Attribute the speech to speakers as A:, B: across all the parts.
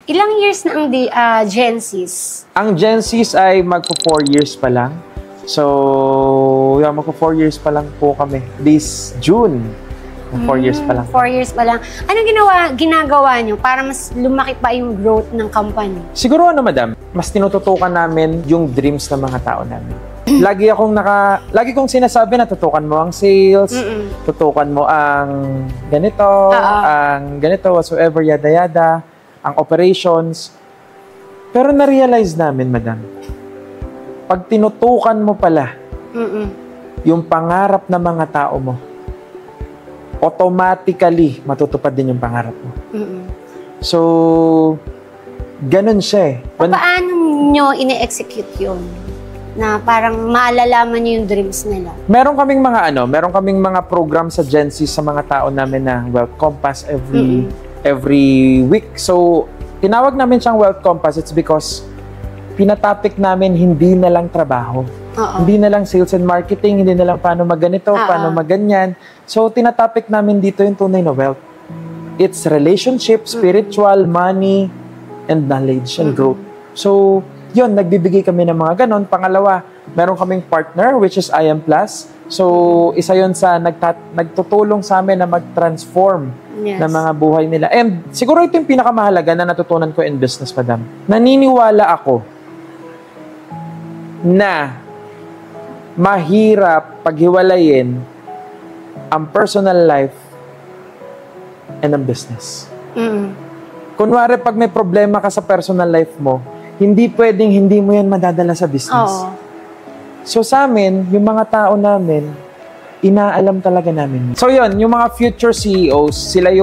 A: Ilang years na ang Gen Zs?
B: Ang Gen Zs ay magpo 4 years pa lang. So, yeah, magpo 4 years pa lang po kami. This June, 4 years pa lang.
A: 4 years pa lang. Anong ginagawa nyo para mas lumaki pa yung growth ng company?
B: Siguro madam, mas tinututukan namin yung dreams ng mga tao namin. Lagi kong sinasabi na tutukan mo ang sales, tutukan mo ang ganito, whatsoever, yada-yada, ang operations. Pero na-realize namin, madam, pag tinutukan mo pala yung pangarap ng mga tao mo, automatically matutupad din yung pangarap mo. So, ganun siya eh.
A: Paano nyo ine-execute yun? Na parang maalalaman nyo yung dreams nila? Meron
B: kaming mga program sa Gen Z sa mga tao namin na Wealth Compass every week. So, tinawag namin siyang Wealth Compass. It's because pinatopic namin hindi na lang trabaho. Hindi na lang sales and marketing, hindi na lang paano magganito, paano maganyan. So, tinatopic namin dito yung tunay na wealth. It's relationship, spiritual, money, and knowledge and growth. So, yun, nagbibigay kami ng mga ganon. Pangalawa, meron kaming partner, which is IM Plus. So, isa yun sa nagtutulong sa amin na mag-transform ng mga buhay nila. And siguro ito yung pinakamahalaga na natutunan ko in business, madam. Naniniwala ako na mahirap paghiwalayin ang personal life and ang business. Kunwari, pag may problema ka sa personal life mo, hindi pwedeng hindi mo yan madadala sa business. So sa amin, yung mga tao namin, inaalam talaga namin. So yun, yung mga future CEOs, sila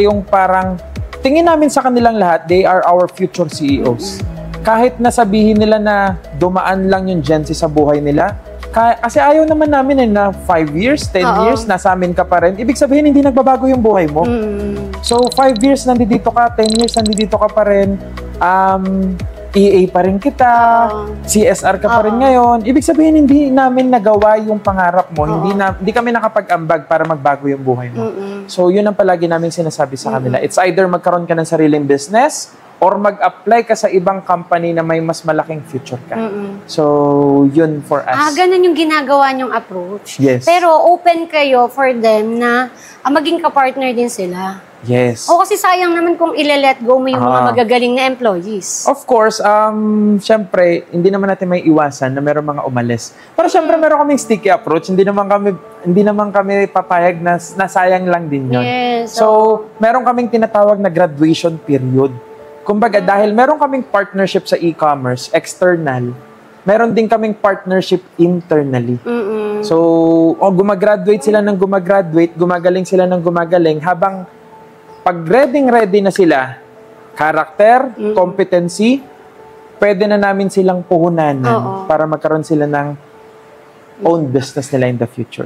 B: yung parang, tingin namin sa kanilang lahat, they are our future CEOs. Kahit nasabihin nila na dumaan lang yung Gen Z sa buhay nila, kasi ayaw naman namin na 5 years, 10 years, nasa amin ka pa rin. Ibig sabihin, hindi nagbabago yung buhay mo. So 5 years, nandito ka, 10 years, nandito ka pa rin. EA pa rin kita, CSR ka pa rin ngayon. Ibig sabihin, hindi namin nagawa yung pangarap mo. Hindi kami nakapag-ambag para magbago yung buhay mo. So, yun ang palagi namin sinasabi sa kanila. It's either magkaroon ka ng sariling business or mag-apply ka sa ibang company na may mas malaking future ka. So, yun for us.
A: Ganun yung ginagawa nyong approach.
B: Yes.
A: Pero open kayo for them na maging ka-partner din sila.
B: Yes.
A: O kasi sayang naman kung ile-let go mo yung mga magagaling na employees.
B: Of course, syempre, hindi naman natin may iwasan na meron mga umalis. Pero syempre, meron kaming sticky approach. Hindi naman kami papayag na nasayang lang din yun.
A: Yes.
B: So, meron kaming tinatawag na graduation period. Kumbaga, dahil meron kaming partnership sa e-commerce, external, meron din kaming partnership internally. So, gumagraduate sila ng gumagraduate, gumagaling sila ng gumagaling, habang pag ready na sila, character, competency, pwede na namin silang puhunanan para magkaroon sila ng own business nila in the future.